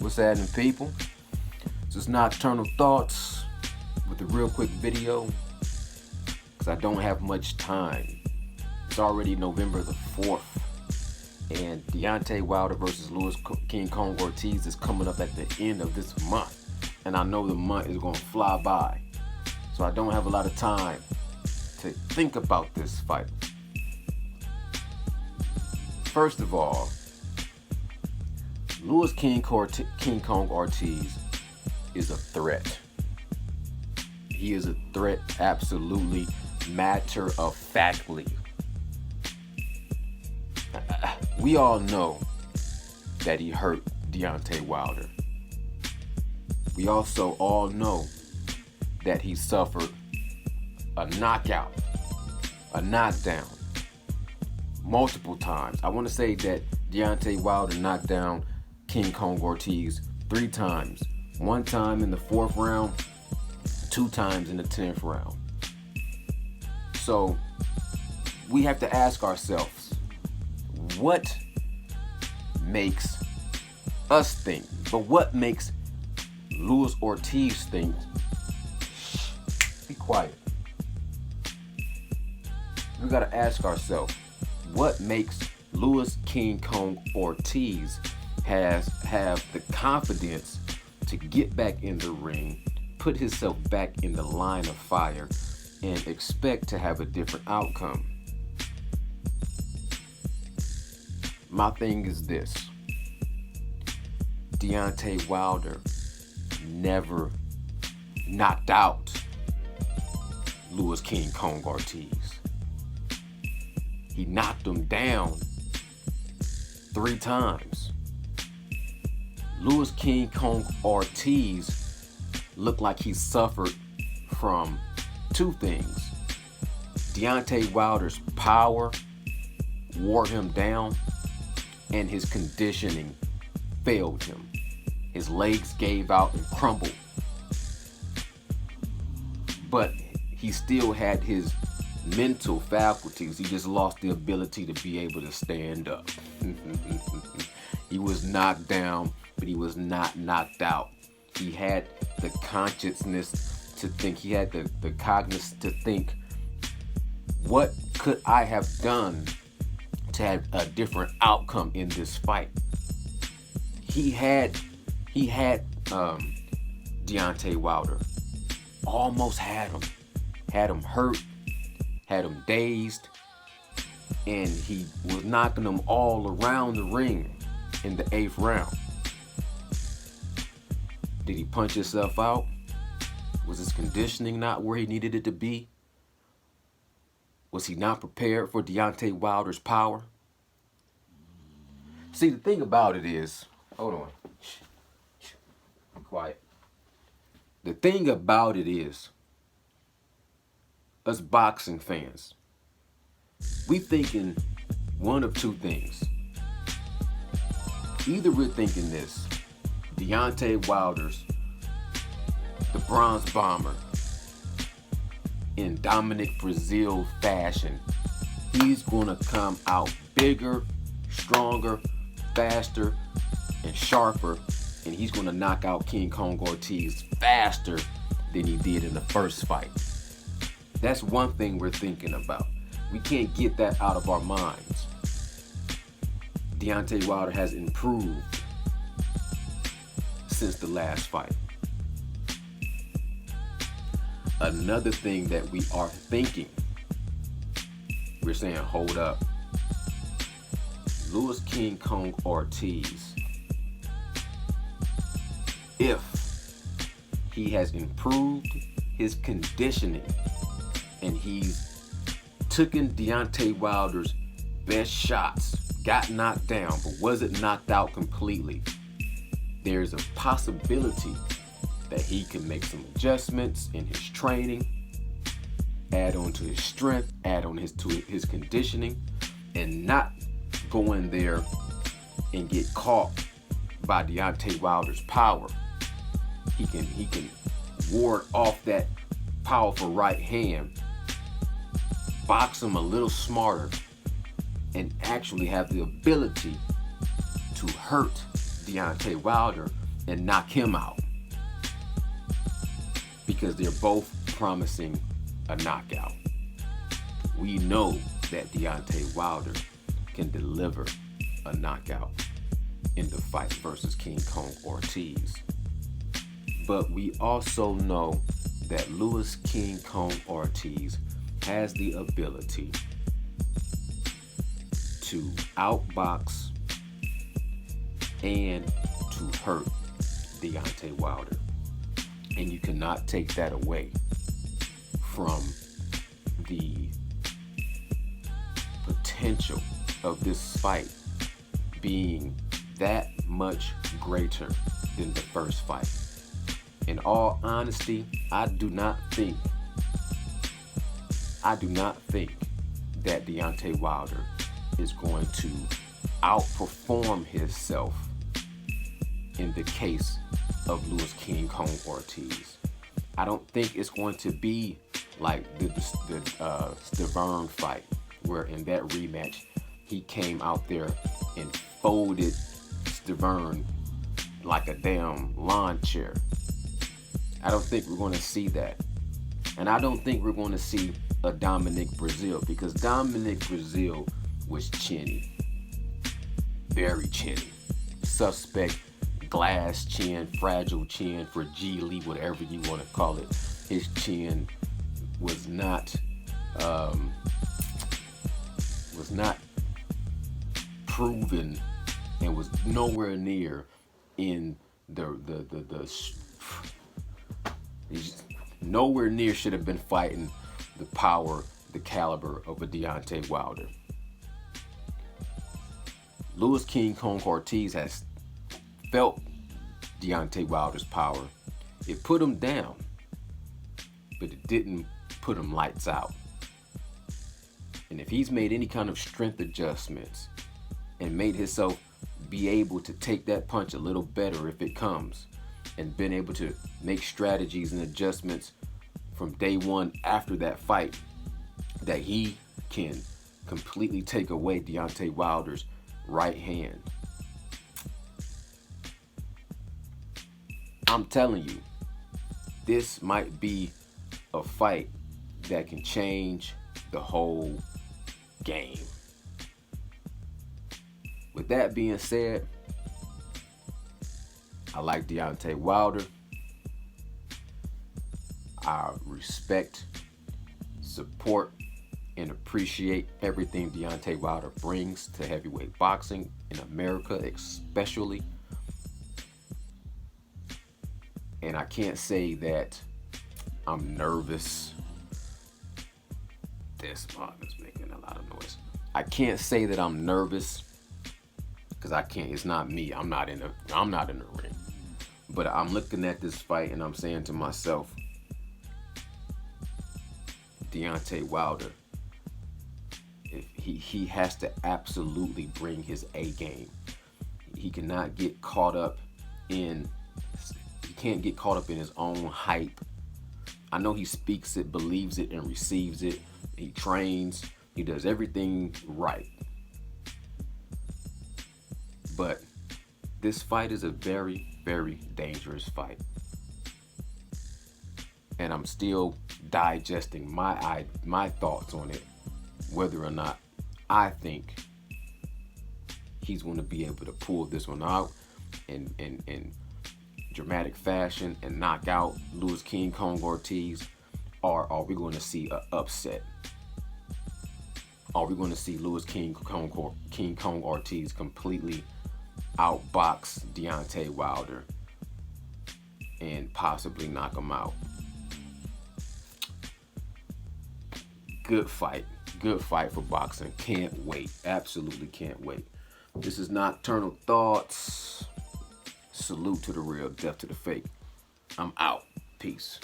what's happening, people? This is Nocturnal Thoughts with a real quick video because I don't have much time. It's already November the 4th, and Deontay Wilder versus Louis King Kong Ortiz is coming up at the end of this month, and I know the month is going to fly by, so I don't have a lot of time to think about this fight. First of all, Louis King Kong Ortiz is a threat. He is a threat, absolutely, matter of factly. We all know that he hurt Deontay Wilder. We also all know that he suffered a knockout, a knockdown, multiple times. I want to say that Deontay Wilder knocked down King Kong Ortiz 3 times. 1 time in the 4th round, 2 times in the 10th round. So we have to ask ourselves, what makes us think? But what makes Louis Ortiz think? Shh, be quiet. We gotta ask ourselves, what makes Louis King Kong Ortiz have the confidence to get back in the ring, put himself back in the line of fire, and expect to have a different outcome? My thing is this: Deontay Wilder never knocked out Louis King Kong Ortiz. He knocked him down 3 times. Louis King Kong Ortiz looked like he suffered from 2 things. Deontay Wilder's power wore him down, and his conditioning failed him. His legs gave out and crumbled. But he still had his mental faculties. He just lost the ability to be able to stand up. He was knocked down, but he was not knocked out. He had the consciousness to think. He had the cognizance to think, what could I have done to have a different outcome in this fight? He had Deontay Wilder, almost had him hurt, had him dazed, and he was knocking him all around the ring in the 8th round. Did he punch himself out? Was his conditioning not where he needed it to be? Was he not prepared for Deontay Wilder's power? See, the thing about it is, hold on, be quiet. The thing about it is, us boxing fans, we thinking one of 2 things. Either we're thinking this: Deontay Wilder's the Bronze Bomber in Dominic Brazil fashion. He's gonna come out bigger, stronger, faster, and sharper, and he's gonna knock out King Kong Ortiz faster than he did in the first fight. That's one thing we're thinking about. We can't get that out of our minds. Deontay Wilder has improved since the last fight. Another thing that we are thinking, we're saying, hold up. Louis King Kong Ortiz, if he has improved his conditioning and he's taken Deontay Wilder's best shots, got knocked down but wasn't knocked out completely, there's a possibility that he can make some adjustments in his training, add on to his strength, add on to his conditioning, and not go in there and get caught by Deontay Wilder's power. He can ward off that powerful right hand, box him a little smarter, and actually have the ability to hurt Deontay Wilder and knock him out, because they're both promising a knockout. We know that Deontay Wilder can deliver a knockout in the fight versus King Kong Ortiz. But we also know that Louis King Kong Ortiz has the ability to outbox and to hurt Deontay Wilder. And you cannot take that away from the potential of this fight being that much greater than the first fight. In all honesty, I do not think that Deontay Wilder is going to outperform himself in the case of Louis King Kong Ortiz. I don't think it's going to be like the Stiverne fight, where in that rematch he came out there and folded Stiverne like a damn lawn chair. I don't think we're going to see that. And I don't think we're going to see a Dominic Brazil, because Dominic Brazil was chinny. Very chinny. Suspect, glass chin, fragile chin, for G Lee, whatever you want to call it. His chin was not proven and was nowhere near in nowhere near should have been fighting the power, the caliber of a Deontay Wilder. Louis King Kong Ortiz has felt Deontay Wilder's power. It put him down, but it didn't put him lights out. And if he's made any kind of strength adjustments and made himself be able to take that punch a little better if it comes, and been able to make strategies and adjustments from day one after that fight, that he can completely take away Deontay Wilder's right hand. I'm telling you, this might be a fight that can change the whole game. With that being said, I like Deontay Wilder. I respect, support, and appreciate everything Deontay Wilder brings to heavyweight boxing in America, especially. And I can't say that I'm nervous. This mug is making a lot of noise. I can't say that I'm nervous, because I can't. It's not me. I'm not in the ring. But I'm looking at this fight and I'm saying to myself, Deontay Wilder, if he has to absolutely bring his A game. He cannot get caught up in. He can't get caught up in his own hype. I know he speaks it, believes it, and receives it. He trains. He does everything right. But this fight is a very, very dangerous fight. And I'm still digesting my thoughts on it, whether or not I think he's going to be able to pull this one out in dramatic fashion and knock out Louis King Kong Ortiz, or are we going to see an upset? Are we going to see Louis King Kong Ortiz completely outbox Deontay Wilder and possibly knock him out? Good fight for boxing. Can't wait. Absolutely can't wait. This is Nocturnal Thoughts. Salute to the real, death to the fake. I'm out. Peace.